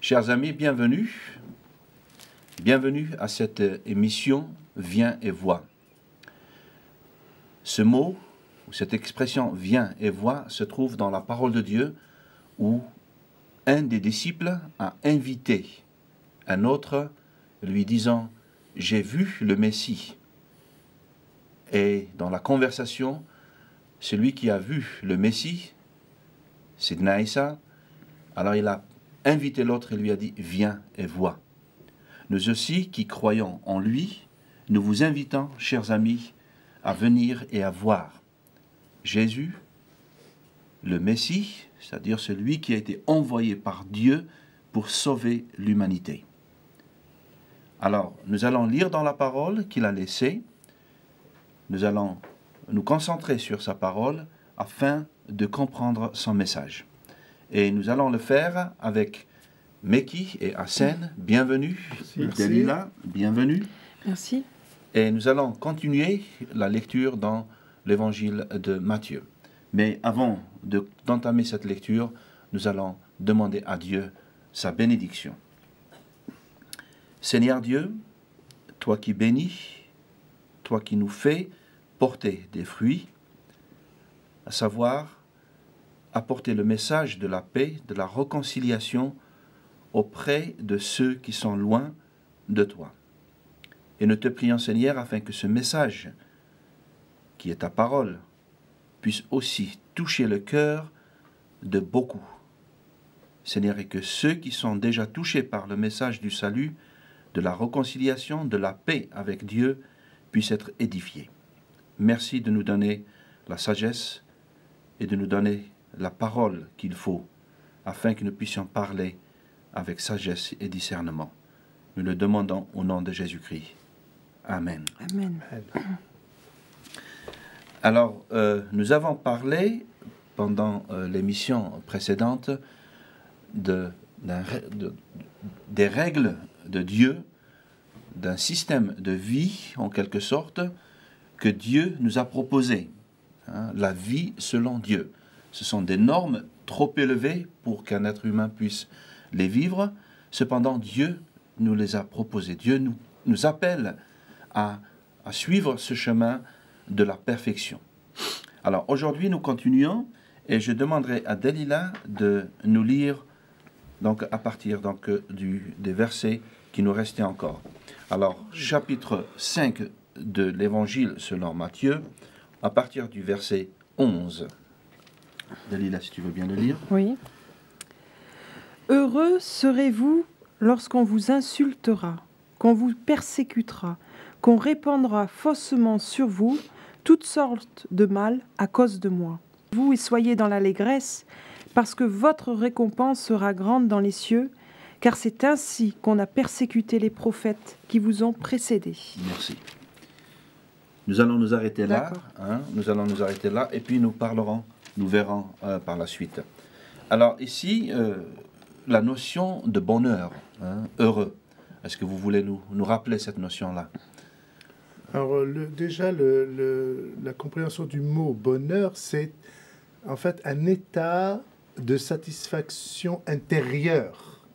Chers amis, bienvenue. Bienvenue à cette émission « Viens et vois ». Ce mot, ou cette expression « Viens et vois » se trouve dans la parole de Dieu où un des disciples a invité un autre lui disant « J'ai vu le Messie ». Et dans la conversation, celui qui a vu le Messie, Sidna Isa, alors il a invité l'autre et lui a dit « Viens et vois ». Nous aussi qui croyons en lui, nous vous invitons, chers amis, à venir et à voir Jésus, le Messie, c'est-à-dire celui qui a été envoyé par Dieu pour sauver l'humanité. Alors, nous allons lire dans la parole qu'il a laissée, nous allons nous concentrer sur sa parole afin de comprendre son message. Et nous allons le faire avec Meki et Hassan, bienvenue. Delila, bienvenue. Merci. Et nous allons continuer la lecture dans l'évangile de Matthieu. Mais avant d'entamer cette lecture, nous allons demander à Dieu sa bénédiction. Seigneur Dieu, toi qui bénis, toi qui nous fais porter des fruits, à savoir apporter le message de la paix, de la réconciliation auprès de ceux qui sont loin de toi. Et nous te prions, Seigneur, afin que ce message, qui est ta parole, puisse aussi toucher le cœur de beaucoup. Seigneur, et que ceux qui sont déjà touchés par le message du salut, de la réconciliation, de la paix avec Dieu, puissent être édifiés. Merci de nous donner la sagesse et de nous donner la parole qu'il faut, afin que nous puissions parler avec sagesse et discernement. Nous le demandons au nom de Jésus-Christ. Amen. Amen. Alors, nous avons parlé pendant l'émission précédente des règles de Dieu, d'un système de vie, en quelque sorte, que Dieu nous a proposé. La vie selon Dieu. Ce sont des normes trop élevées pour qu'un être humain puisse les vivre. Cependant, Dieu nous les a proposées. Dieu nous appelle à suivre ce chemin de la perfection. Alors, aujourd'hui, nous continuons et je demanderai à Delila de nous lire donc, à partir des versets qui nous restaient encore. Alors, chapitre 5 de l'Évangile selon Matthieu, à partir du verset 11. Delila, si tu veux bien le lire. Oui. Heureux serez-vous lorsqu'on vous insultera, qu'on vous persécutera, qu'on répandra faussement sur vous toutes sortes de mal à cause de moi. Vous y soyez dans l'allégresse, parce que votre récompense sera grande dans les cieux, car c'est ainsi qu'on a persécuté les prophètes qui vous ont précédés. Merci. Nous allons nous arrêter là. D'accord. Nous allons nous arrêter là et puis nous verrons par la suite. Alors ici, la notion de bonheur, heureux. Est-ce que vous voulez nous rappeler cette notion-là? Alors la compréhension du mot bonheur, c'est en fait un état de satisfaction intérieure.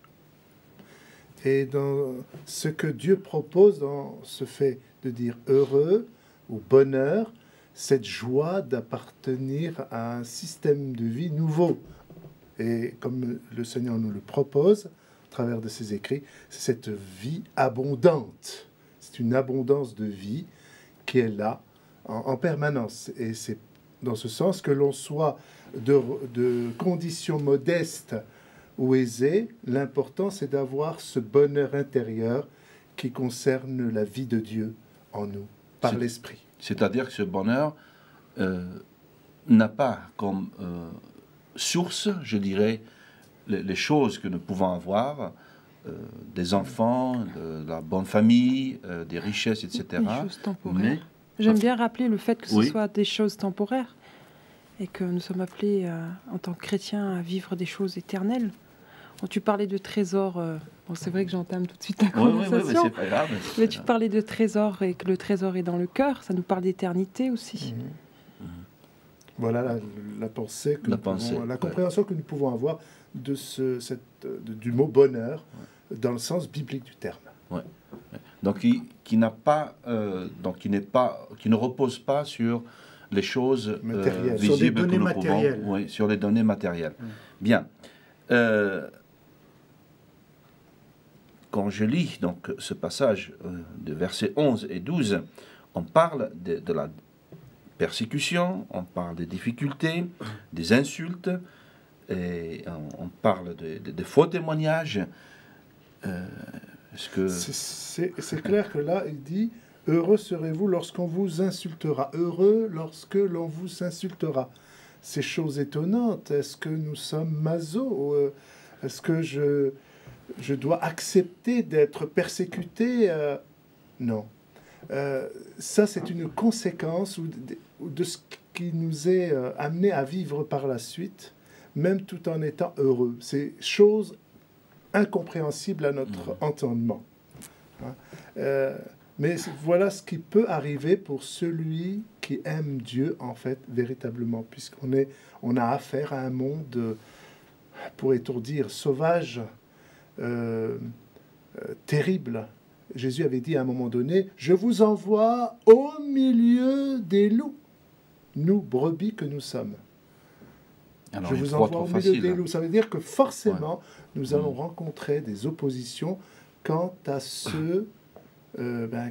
Et dans ce que Dieu propose dans ce fait de dire heureux ou bonheur, cette joie d'appartenir à un système de vie nouveau. Et comme le Seigneur nous le propose, à travers de ses écrits, c'est cette vie abondante. C'est une abondance de vie qui est là en permanence. Et c'est dans ce sens que l'on soit de conditions modestes ou aisées, l'important c'est d'avoir ce bonheur intérieur qui concerne la vie de Dieu en nous, par l'Esprit. C'est-à-dire que ce bonheur n'a pas comme source, je dirais, les choses que nous pouvons avoir, des enfants, de la bonne famille, des richesses, etc. Des choses temporaires. J'aime bien rappeler le fait que ce soit des choses temporaires et que nous sommes appelés, en tant que chrétiens, à vivre des choses éternelles. Quand tu parlais de trésors, bon, c'est vrai que j'entame tout de suite ta conversation, mais c'est pas grave. Mais tu parlais de trésors et que le trésor est dans le cœur, ça nous parle d'éternité aussi. Voilà la pensée, la compréhension que nous pouvons avoir de du mot bonheur dans le sens biblique du terme. Ouais. Donc qui ne repose pas sur les choses visibles sur des données que nous matérielles. pouvons, oui, sur les données matérielles. Bien. Quand je lis donc ce passage de versets 11 et 12, on parle de la persécution, on parle des difficultés, des insultes, et on parle de faux témoignages. C'est clair que là, il dit « Heureux serez-vous lorsqu'on vous insultera. Heureux lorsque l'on vous insultera. » C'est chose étonnante. Est-ce que nous sommes maso? Est-ce que je dois accepter d'être persécuté? Non. Ça, c'est une conséquence de ce qui nous est amené à vivre par la suite, même tout en étant heureux. C'est chose incompréhensible à notre entendement. Mais voilà ce qui peut arriver pour celui qui aime Dieu, en fait, véritablement, puisqu'on a affaire à un monde, pourrait-on dire, sauvage, terrible. Jésus avait dit à un moment donné, « Je vous envoie au milieu des loups, nous, brebis que nous sommes. » Alors, je vous envoie au milieu des loups. Ça veut dire que forcément, nous allons rencontrer des oppositions quant à ceux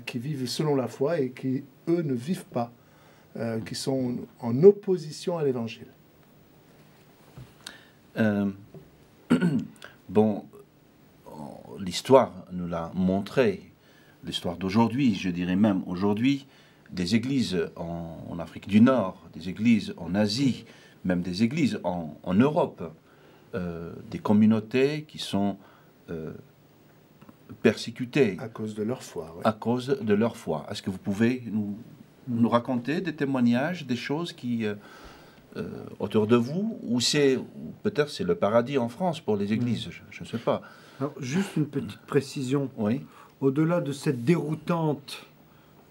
qui vivent selon la foi et qui, eux, ne vivent pas, qui sont en opposition à l'Évangile. Bon, l'histoire nous l'a montré, l'histoire d'aujourd'hui, je dirais même aujourd'hui, des églises en Afrique du Nord, des églises en Asie, même des églises en Europe, des communautés qui sont persécutées. À cause de leur foi. Ouais. À cause de leur foi. Est-ce que vous pouvez nous raconter des témoignages, des choses qui, autour de vous, ou peut-être c'est le paradis en France pour les églises, je ne sais pas. Alors, juste une petite précision. Oui. Au-delà de cette déroutante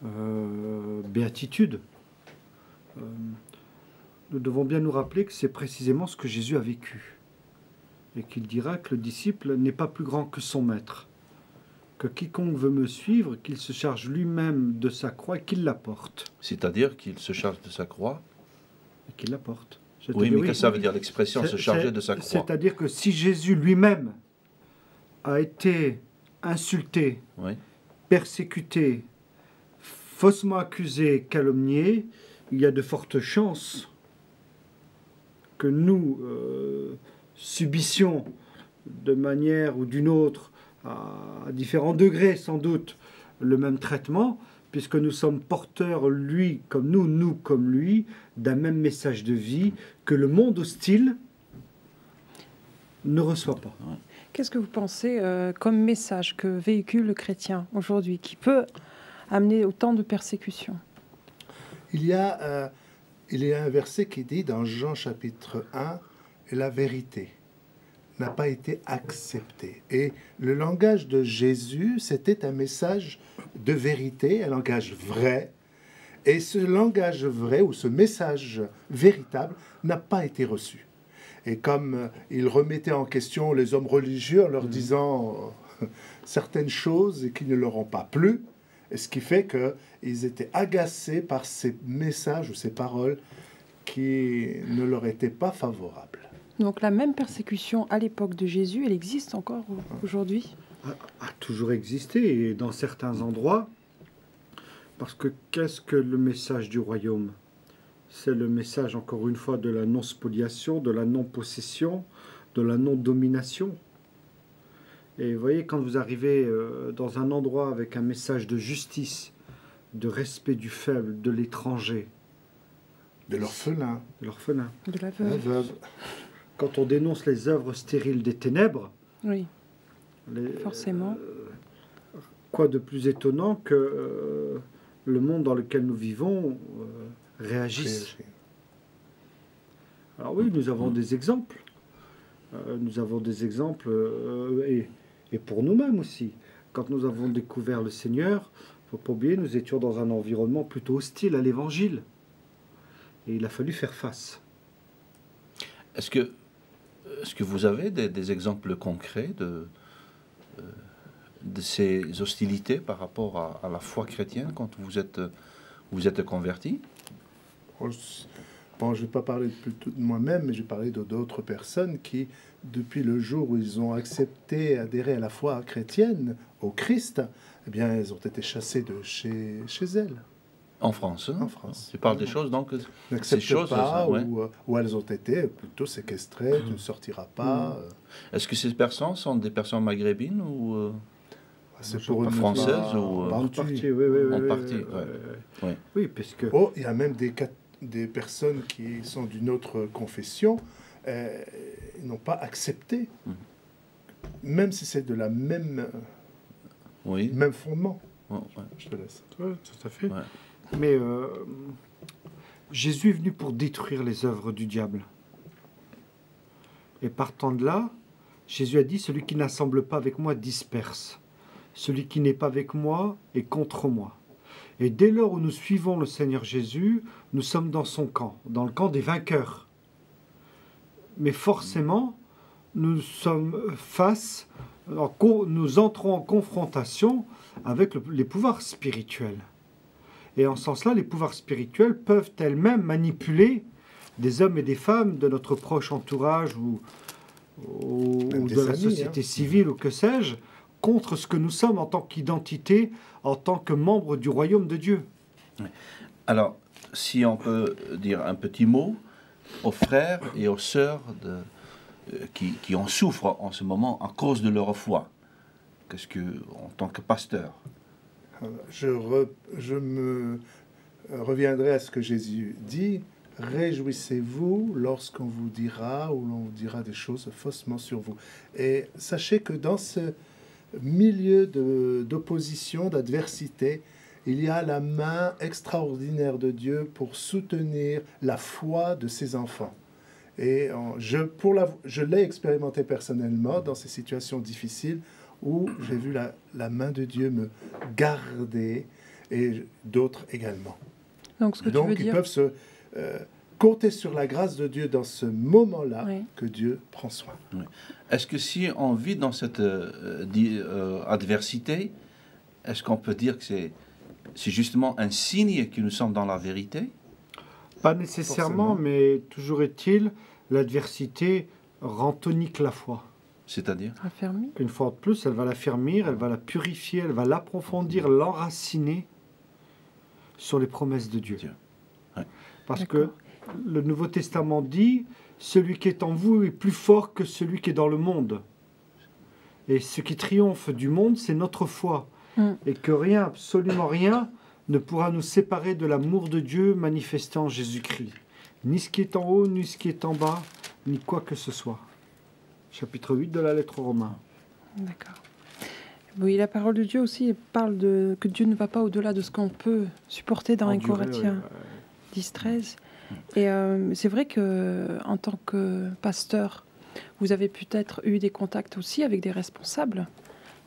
béatitude, nous devons bien nous rappeler que c'est précisément ce que Jésus a vécu. Et qu'il dira que le disciple n'est pas plus grand que son maître. Que quiconque veut me suivre, qu'il se charge lui-même de sa croix et qu'il la porte. C'est-à-dire qu'il se charge de sa croix? Et qu'il la porte. Oui, mais qu'est-ce que ça veut dire l'expression se charger de sa croix? C'est-à-dire que si Jésus lui-même a été insulté, persécuté, faussement accusé, calomnié, il y a de fortes chances que nous subissions de manière ou d'une autre, à différents degrés sans doute, le même traitement, puisque nous sommes porteurs, lui comme nous, nous comme lui, d'un même message de vie que le monde hostile ne reçoit pas. Qu'est-ce que vous pensez comme message que véhicule le chrétien aujourd'hui, qui peut amener autant de persécutions? Il y a un verset qui dit dans Jean chapitre 1, « La vérité n'a pas été acceptée ». Et le langage de Jésus, c'était un message de vérité, un langage vrai. Et ce langage vrai, ou ce message véritable, n'a pas été reçu. Et comme il remettait en question les hommes religieux en leur disant certaines choses et qui ne leur ont pas plu, et ce qui fait qu'ils étaient agacés par ces messages ou ces paroles qui ne leur étaient pas favorables. Donc la même persécution à l'époque de Jésus, elle existe encore aujourd'hui? A toujours existé, et dans certains endroits, parce que qu'est-ce que le message du royaume? C'est le message, encore une fois, de la non-spoliation, de la non-possession, de la non-domination. Et vous voyez, quand vous arrivez dans un endroit avec un message de justice, de respect du faible, de l'étranger, de l'orphelin, de la veuve, quand on dénonce les œuvres stériles des ténèbres, oui, forcément. Quoi de plus étonnant que le monde dans lequel nous vivons réagisse. Alors oui, nous avons des exemples. Nous avons des exemples, et pour nous-mêmes aussi. Quand nous avons découvert le Seigneur, il ne faut pas oublier, nous étions dans un environnement plutôt hostile à l'Évangile. Et il a fallu faire face. Est-ce que vous avez des exemples concrets de ces hostilités par rapport à la foi chrétienne quand vous êtes converti? Bon, je ne vais pas parler plutôt de moi-même, mais je vais parler d'autres personnes qui, depuis le jour où ils ont accepté, adhéré à la foi chrétienne, au Christ, eh bien, elles ont été chassées de chez elles. En France, hein? En France. Tu parles des choses, donc N'acceptent ces choses, pas, ouais. où elles ont été plutôt séquestrées, tu ne sortiras pas. Est-ce que ces personnes sont des personnes maghrébines ou C'est pour une françaises ou En partie, oui. en partie, ouais. Oui, parce que... Oh, il y a même des personnes qui sont d'une autre confession, ils n'ont pas accepté, même si c'est de la même fondement. Ouais. Je te laisse. Oui, tout à fait. Ouais. Mais Jésus est venu pour détruire les œuvres du diable. Et partant de là, Jésus a dit, celui qui n'assemble pas avec moi disperse. Celui qui n'est pas avec moi est contre moi. Et dès lors où nous suivons le Seigneur Jésus, nous sommes dans son camp, dans le camp des vainqueurs. Mais forcément, nous sommes nous entrons en confrontation avec les pouvoirs spirituels. Et en ce sens-là, les pouvoirs spirituels peuvent elles-mêmes manipuler des hommes et des femmes de notre proche entourage ou de la société civile ou que sais-je, contre ce que nous sommes en tant qu'identité, en tant que membres du royaume de Dieu. Alors, si on peut dire un petit mot aux frères et aux sœurs qui en souffrent en ce moment à cause de leur foi, qu'est-ce que, en tant que pasteur? Je me reviendrai à ce que Jésus dit. Réjouissez-vous lorsqu'on vous dira ou l'on dira des choses faussement sur vous. Et sachez que dans ce milieu d'opposition, d'adversité, il y a la main extraordinaire de Dieu pour soutenir la foi de ses enfants. Et je l'ai expérimenté personnellement dans ces situations difficiles où j'ai vu la main de Dieu me garder et d'autres également. Donc, tu veux ils dire... peuvent compter sur la grâce de Dieu dans ce moment-là que Dieu prend soin. Oui. Est-ce que si on vit dans cette adversité, est-ce qu'on peut dire que c'est justement un signe que nous sommes dans la vérité? Pas nécessairement, mais toujours est-il, l'adversité rend tonique la foi. C'est-à-dire? Une fois de plus, elle va l'affermir, elle va la purifier, elle va l'approfondir, l'enraciner sur les promesses de Dieu. Ouais. Parce que le Nouveau Testament dit, celui qui est en vous est plus fort que celui qui est dans le monde. Et ce qui triomphe du monde, c'est notre foi. Et que rien, absolument rien, ne pourra nous séparer de l'amour de Dieu manifesté en Jésus-Christ. Ni ce qui est en haut, ni ce qui est en bas, ni quoi que ce soit. Chapitre 8 de la lettre aux Romains. D'accord. Oui, la parole de Dieu aussi parle que Dieu ne va pas au-delà de ce qu'on peut supporter dans 1 Corinthiens 10-13. Et c'est vrai qu'en tant que pasteur, vous avez peut-être eu des contacts aussi avec des responsables,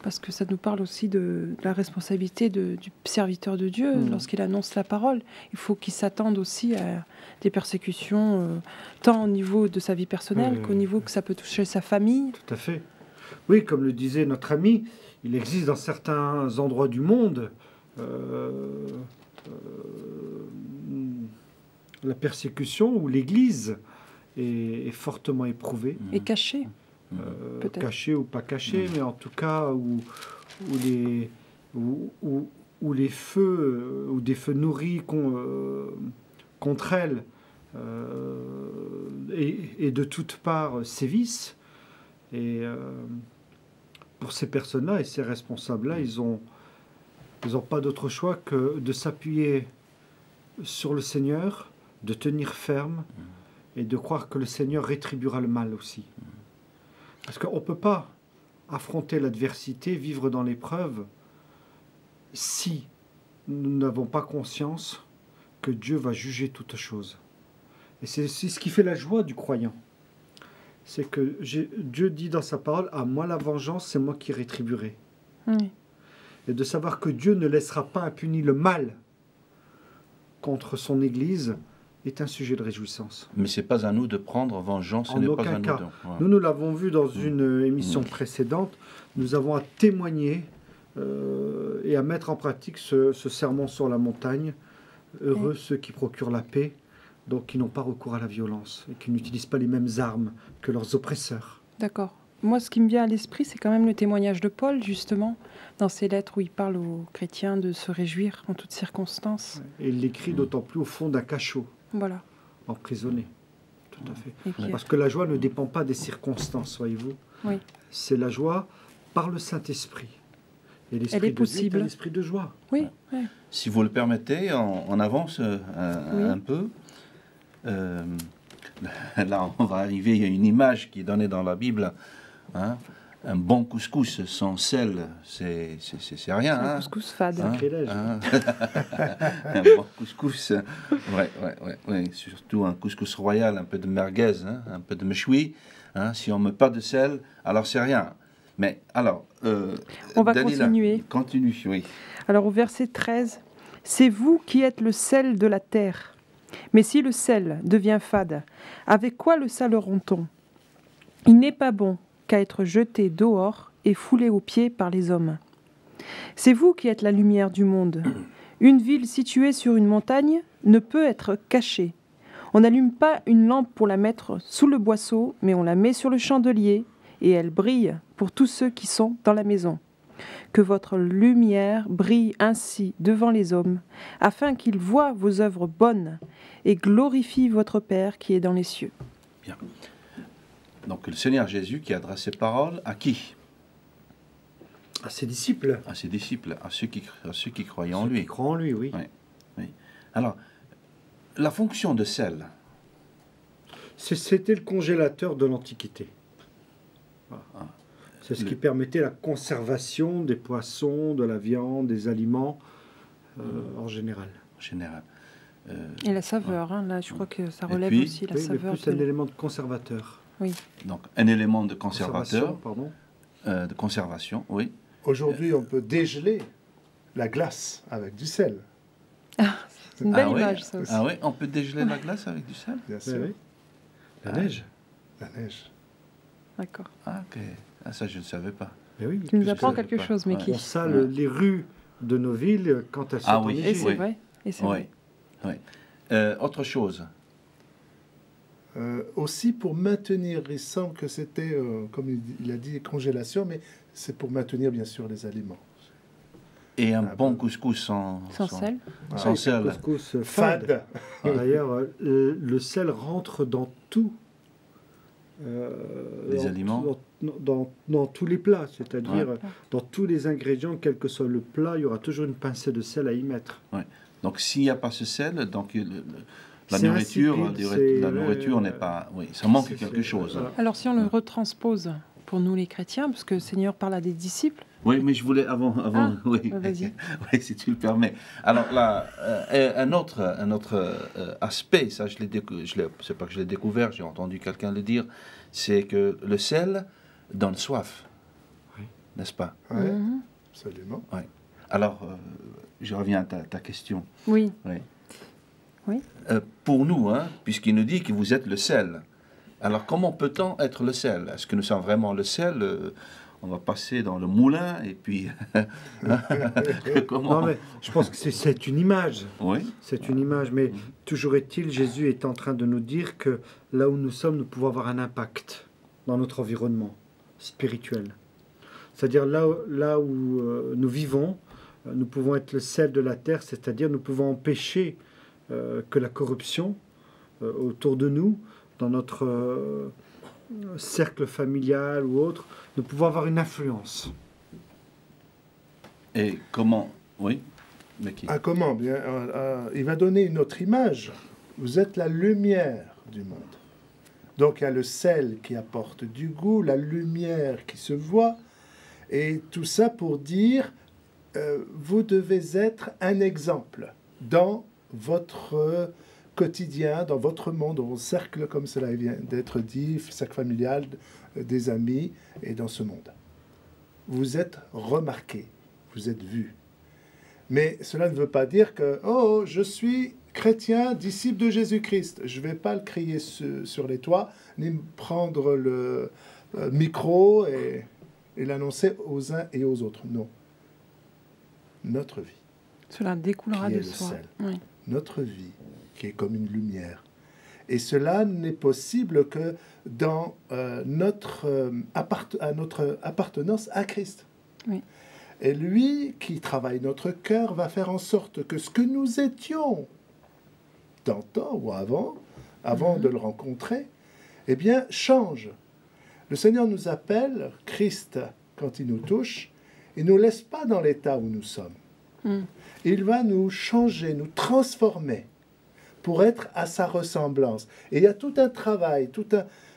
parce que ça nous parle aussi de la responsabilité du serviteur de Dieu lorsqu'il annonce la parole. Il faut qu'il s'attende aussi à des persécutions, tant au niveau de sa vie personnelle qu'au niveau que ça peut toucher sa famille. Tout à fait. Oui, comme le disait notre ami, il existe dans certains endroits du monde la persécution où l'Église est fortement éprouvée. Et cachée. Cachée ou pas cachée, mais en tout cas où les feux, ou des feux nourris contre elle et de toutes parts sévissent. Et pour ces personnes-là et ces responsables-là, ils ont pas d'autre choix que de s'appuyer sur le Seigneur, de tenir ferme et de croire que le Seigneur rétribuera le mal aussi. Parce qu'on ne peut pas affronter l'adversité, vivre dans l'épreuve, si nous n'avons pas conscience que Dieu va juger toutes choses. Et c'est ce qui fait la joie du croyant. C'est que Dieu dit dans sa parole, « À moi la vengeance, c'est moi qui rétribuerai. » Et de savoir que Dieu ne laissera pas impuni le mal contre son Église, est un sujet de réjouissance. Mais ce n'est pas à nous de prendre vengeance, ce En n'est pas aucun à nous cas. de... Nous l'avons vu dans une émission précédente, nous avons à témoigner et à mettre en pratique ce sermon sur la montagne. Heureux ceux qui procurent la paix, donc qui n'ont pas recours à la violence et qui n'utilisent pas les mêmes armes que leurs oppresseurs. D'accord. Moi, ce qui me vient à l'esprit, c'est quand même le témoignage de Paul, justement, dans ses lettres où il parle aux chrétiens de se réjouir en toutes circonstances. Et il l'écrit d'autant plus au fond d'un cachot, Voilà. emprisonné. Tout à fait. Et puis, Parce que la joie ne dépend pas des circonstances, voyez-vous. Oui. C'est la joie par le Saint-Esprit. Et l'esprit Elle est de Dieu possible. est un esprit de joie. Oui, oui. Si vous le permettez, on avance un peu. Là, on va arriver, il y a une image qui est donnée dans la Bible. Hein. Un bon couscous sans sel, c'est rien. Un Hein. couscous fade. Sacrilège. Hein. Un bon couscous, ouais. Surtout un couscous royal, un peu de merguez, hein, un peu de méchoui. Hein. Si on ne met pas de sel, alors c'est rien. Mais alors, on va Daniela, continuer. Continue, oui. Alors au verset 13, « C'est vous qui êtes le sel de la terre. Mais si le sel devient fade, avec quoi le saleront-on? Il n'est pas bon qu'à être jeté dehors et foulé aux pieds par les hommes. C'est vous qui êtes la lumière du monde. Une ville située sur une montagne ne peut être cachée. On n'allume pas une lampe pour la mettre sous le boisseau, mais on la met sur le chandelier, et elle brille pour tous ceux qui sont dans la maison. Que votre lumière brille ainsi devant les hommes, afin qu'ils voient vos œuvres bonnes et glorifient votre Père qui est dans les cieux. » Bien. Donc le Seigneur Jésus qui adresse ses paroles à qui? À ses disciples. À ses disciples, à ceux qui croyaient en Ceux lui. qui croient en lui, oui. Oui. Alors, la fonction de sel. C'était le congélateur de l'Antiquité. Voilà. C'est ce qui permettait la conservation des poissons, de la viande, des aliments en général. En général. Et la saveur, hein, là je crois que ça relève puis, aussi la Oui, mais saveur. plus un élément de conservateur. Oui. Donc, un élément de conservateur, Pardon. de conservation, oui. Aujourd'hui, on peut dégeler la glace avec du sel. C'est une belle oui. image, ça aussi. Ah oui, on peut dégeler la glace avec du sel? Bien Oui, sûr. oui. La neige. La neige. D'accord. Ah, ok. Ah, ça, je ne savais pas. Mais oui, Tu nous puisque apprends quelque chose, mais Ouais. qui on sale les rues de nos villes quand elles sont Ah oui. Et enneigées. c'est Oui. vrai. Et c'est Oui. vrai. Oui. Autre chose. Aussi pour maintenir, il semble que c'était, comme il a dit, congélation, mais c'est pour maintenir bien sûr les aliments. Et un Ah, bon bon. couscous sans Sans sel. sans sel. Couscous Fade. D'ailleurs, le sel rentre dans tout. Les aliments. Dans tous les plats, c'est-à-dire Ouais. dans tous les ingrédients, quel que soit le plat, il y aura toujours une pincée de sel à y mettre. Donc, s'il n'y a pas ce sel, donc la C'est nourriture, insipide, la nourriture n'est pas. Oui, ça manque quelque chose. Voilà. Alors si on le retranspose pour nous les chrétiens, parce que le Seigneur parle à des disciples. Oui, mais je voulais avant oui, Vas-y. oui, si tu le permets. Alors là, un autre aspect, ça c'est pas que je l'ai découvert, j'ai entendu quelqu'un le dire, c'est que le sel donne soif, Oui. n'est-ce pas? Ouais, Mhm. absolument. Alors, je reviens à ta question. Oui. Pour nous, hein, puisqu'il nous dit que vous êtes le sel. Alors, comment peut-on être le sel? Est-ce que nous sommes vraiment le sel? On va passer dans le moulin et puis... Comment? Non, mais je pense que c'est une image. Oui. C'est une image, mais toujours est-il, Jésus est en train de nous dire que là où nous sommes, nous pouvons avoir un impact dans notre environnement spirituel. C'est-à-dire là où nous vivons, nous pouvons être le sel de la terre, c'est-à-dire nous pouvons empêcher que la corruption autour de nous, dans notre cercle familial ou autre, nous pouvons avoir une influence. Et comment? Oui. Mais qui? Ah, comment? Bien, il va donner une autre image. Vous êtes la lumière du monde. Donc il y a le sel qui apporte du goût, la lumière qui se voit, et tout ça pour dire, vous devez être un exemple dans votre quotidien, dans votre monde, dans vos cercles, comme cela vient d'être dit, cercle familial, des amis, et dans ce monde. Vous êtes remarqué, vous êtes vu. Mais cela ne veut pas dire que, oh, je suis chrétien, disciple de Jésus-Christ. Je ne vais pas le crier sur les toits, ni prendre le micro et l'annoncer aux uns et aux autres. Non. Notre vie. Cela découlera qui est de le soi. sel. Oui. Notre vie, qui est comme une lumière. Et cela n'est possible que dans notre appartenance à Christ. Oui. Et lui, qui travaille notre cœur, va faire en sorte que ce que nous étions tantôt ou avant de le rencontrer, eh bien, change. Le Seigneur nous appelle, Christ, quand il nous touche, il ne nous laisse pas dans l'état où nous sommes. Il va nous changer, nous transformer pour être à sa ressemblance. Et il y a tout un travail, tout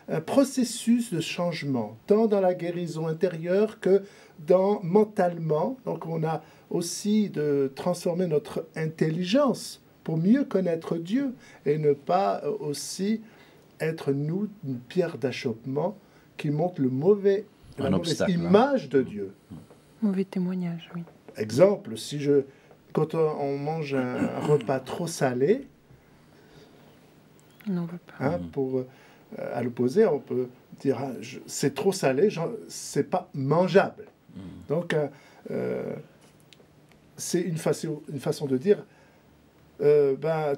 un processus de changement, tant dans la guérison intérieure que mentalement. Donc on a aussi de transformer notre intelligence pour mieux connaître Dieu et ne pas aussi être, nous, une pierre d'achoppement qui montre la mauvaise image de Dieu. Mauvais témoignage, oui. Exemple, quand on mange un repas trop salé, on n'en veut pas. À l'opposé, on peut dire c'est trop salé, c'est pas mangeable. Donc, c'est une façon de dire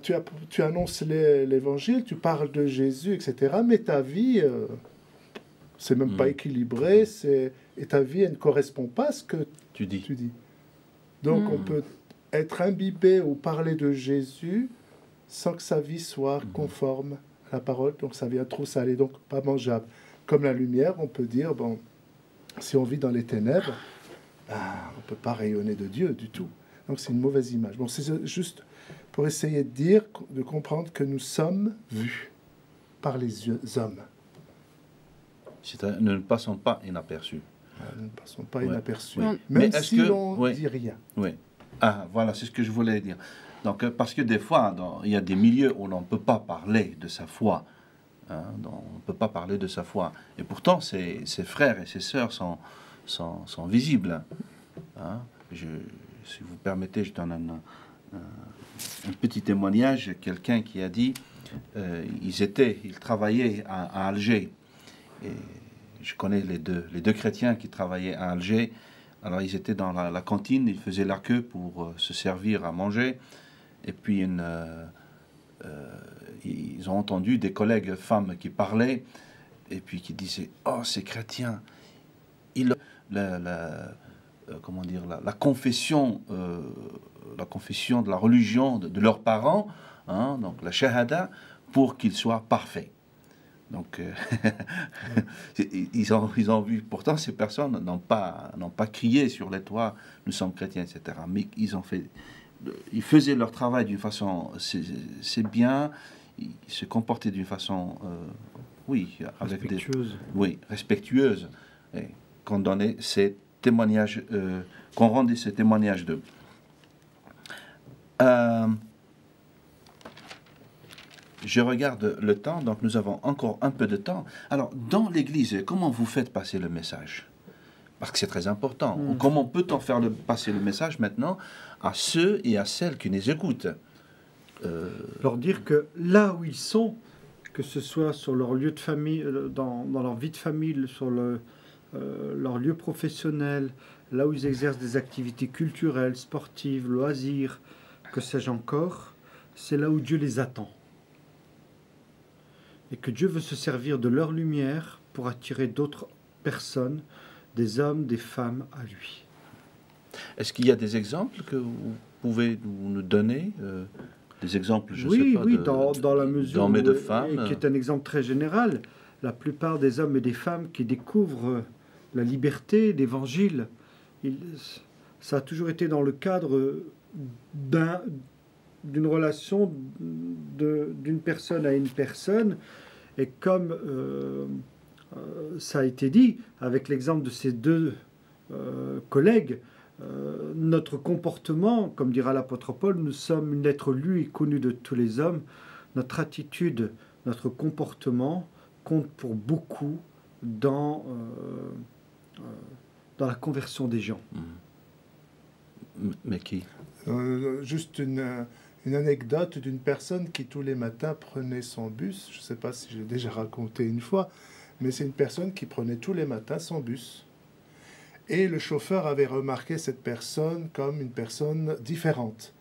tu annonces l'évangile, tu parles de Jésus, etc. Mais ta vie, c'est même pas équilibré, et ta vie, elle ne correspond pas à ce que tu dis. Donc, on peut être imbibé ou parler de Jésus sans que sa vie soit conforme à la parole. Donc, ça vient trop salé, donc pas mangeable. Comme la lumière, on peut dire, bon, si on vit dans les ténèbres, on ne peut pas rayonner de Dieu du tout. Donc, c'est une mauvaise image. Bon, c'est juste pour essayer de comprendre que nous sommes vus par les hommes. Nous ne passons pas inaperçus. Nous ne passons pas inaperçus. Oui. Même si l'on ne dit rien. Oui. Ah, voilà, c'est ce que je voulais dire. Donc, parce que des fois, il y a des milieux où l'on ne peut pas parler de sa foi. On ne peut pas parler de sa foi. Et pourtant, ses frères et ses sœurs sont visibles. Si vous permettez, je donne un petit témoignage. Quelqu'un qui a dit ils travaillaient à Alger. Et je connais les deux chrétiens qui travaillaient à Alger. Alors, ils étaient dans la cantine, ils faisaient la queue pour se servir à manger. Et puis, ils ont entendu des collègues femmes qui parlaient et puis qui disaient « Oh, ces chrétiens, la confession de la religion de leurs parents, donc la shahada, pour qu'ils soient parfaits. » Donc, ils ont vu, pourtant ces personnes n'ont pas crié sur les toits, nous sommes chrétiens, etc. Mais ils faisaient leur travail d'une façon, c'est bien, ils se comportaient d'une façon, respectueuse, et qu'on donnait ces témoignages, qu'on rendait ces témoignages d'eux. Je regarde le temps, donc nous avons encore un peu de temps. Alors, dans l'Église, comment vous faites passer le message? Parce que c'est très important. Comment peut-on faire passer le message maintenant à ceux et à celles qui nous écoutent? Leur dire que là où ils sont, que ce soit sur leur lieu de famille, dans leur vie de famille, sur leur lieu professionnel, là où ils exercent des activités culturelles, sportives, loisirs, que sais-je encore, c'est là où Dieu les attend. Et que Dieu veut se servir de leur lumière pour attirer d'autres personnes, des hommes, des femmes à lui. Est-ce qu'il y a des exemples que vous pouvez nous donner des exemples, dans la mesure d'hommes et de femmes, qui est un exemple très général. La plupart des hommes et des femmes qui découvrent la liberté, l'évangile, ça a toujours été dans le cadre d'une relation d'une personne à une personne. Et comme ça a été dit, avec l'exemple de ces deux collègues, notre comportement, comme dira l'apôtre Paul, nous sommes une lettre lue et connue de tous les hommes. Notre attitude, notre comportement compte pour beaucoup dans la conversion des gens. Mais qui Juste une une anecdote d'une personne qui tous les matins prenait son bus. Je ne sais pas si j'ai déjà raconté une fois, mais c'est une personne qui prenait tous les matins son bus. Et le chauffeur avait remarqué cette personne comme une personne différente.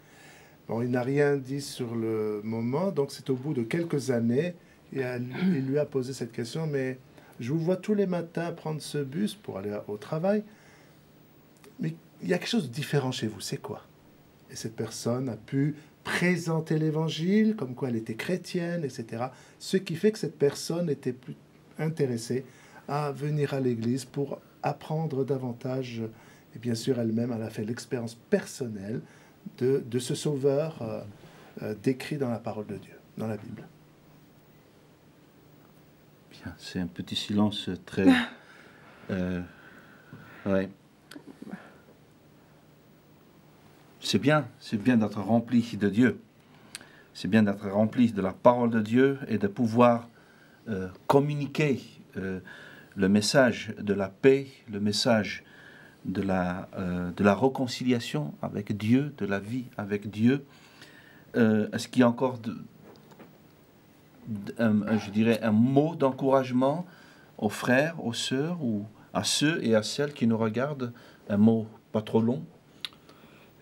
Bon, il n'a rien dit sur le moment, donc c'est au bout de quelques années, il lui a posé cette question, mais je vous vois tous les matins prendre ce bus pour aller au travail, mais il y a quelque chose de différent chez vous, c'est quoi? Et cette personne a pu présenter l'évangile, comme quoi elle était chrétienne, etc. Ce qui fait que cette personne était plus intéressée à venir à l'église pour apprendre davantage. Et bien sûr, elle-même, elle a fait l'expérience personnelle de ce sauveur décrit dans la parole de Dieu, dans la Bible. Bien, c'est un petit silence très... ouais. C'est bien d'être rempli de Dieu. C'est bien d'être rempli de la parole de Dieu et de pouvoir communiquer le message de la paix, le message de la réconciliation avec Dieu, de la vie avec Dieu. Est-ce qu'il y a encore, je dirais, un mot d'encouragement aux frères, aux sœurs, ou à ceux et à celles qui nous regardent? Un mot pas trop long.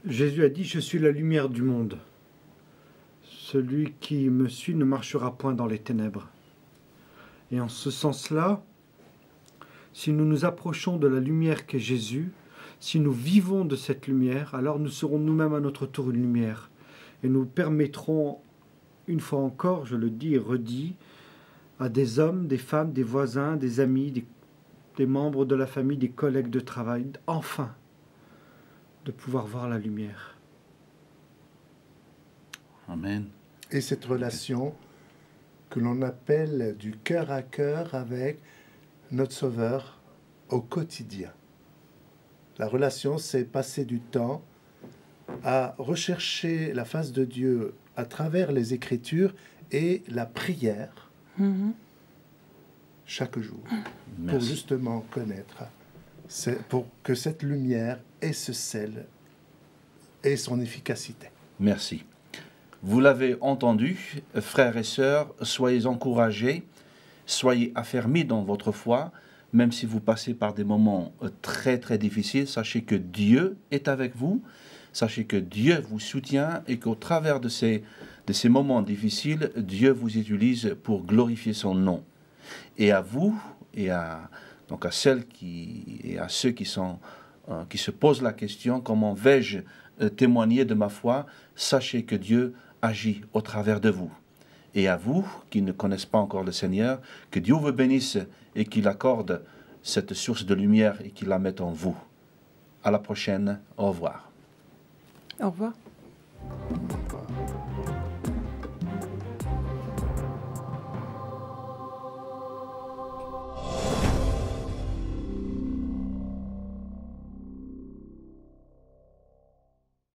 Jésus a dit, je suis la lumière du monde. Celui qui me suit ne marchera point dans les ténèbres. Et en ce sens-là, si nous nous approchons de la lumière qu'est Jésus, si nous vivons de cette lumière, alors nous serons nous-mêmes à notre tour une lumière. Et nous permettrons, une fois encore, je le dis et redis, à des hommes, des femmes, des voisins, des amis, des membres de la famille, des collègues de travail, enfin, de pouvoir voir la lumière. Amen. Et cette relation que l'on appelle du cœur à cœur avec notre Sauveur au quotidien. La relation, c'est passer du temps à rechercher la face de Dieu à travers les Écritures et la prière chaque jour. Merci. Pour justement connaître, pour que cette lumière ait ce sel et son efficacité. Merci. Vous l'avez entendu, frères et sœurs, soyez encouragés, soyez affermis dans votre foi, même si vous passez par des moments très très difficiles, sachez que Dieu est avec vous, sachez que Dieu vous soutient et qu'au travers de ces moments difficiles, Dieu vous utilise pour glorifier son nom. Et à vous, donc à celles et à ceux qui se posent la question, comment vais-je témoigner de ma foi, sachez que Dieu agit au travers de vous. Et à vous, qui ne connaissent pas encore le Seigneur, que Dieu vous bénisse et qu'il accorde cette source de lumière et qu'il la mette en vous. À la prochaine. Au revoir. Au revoir.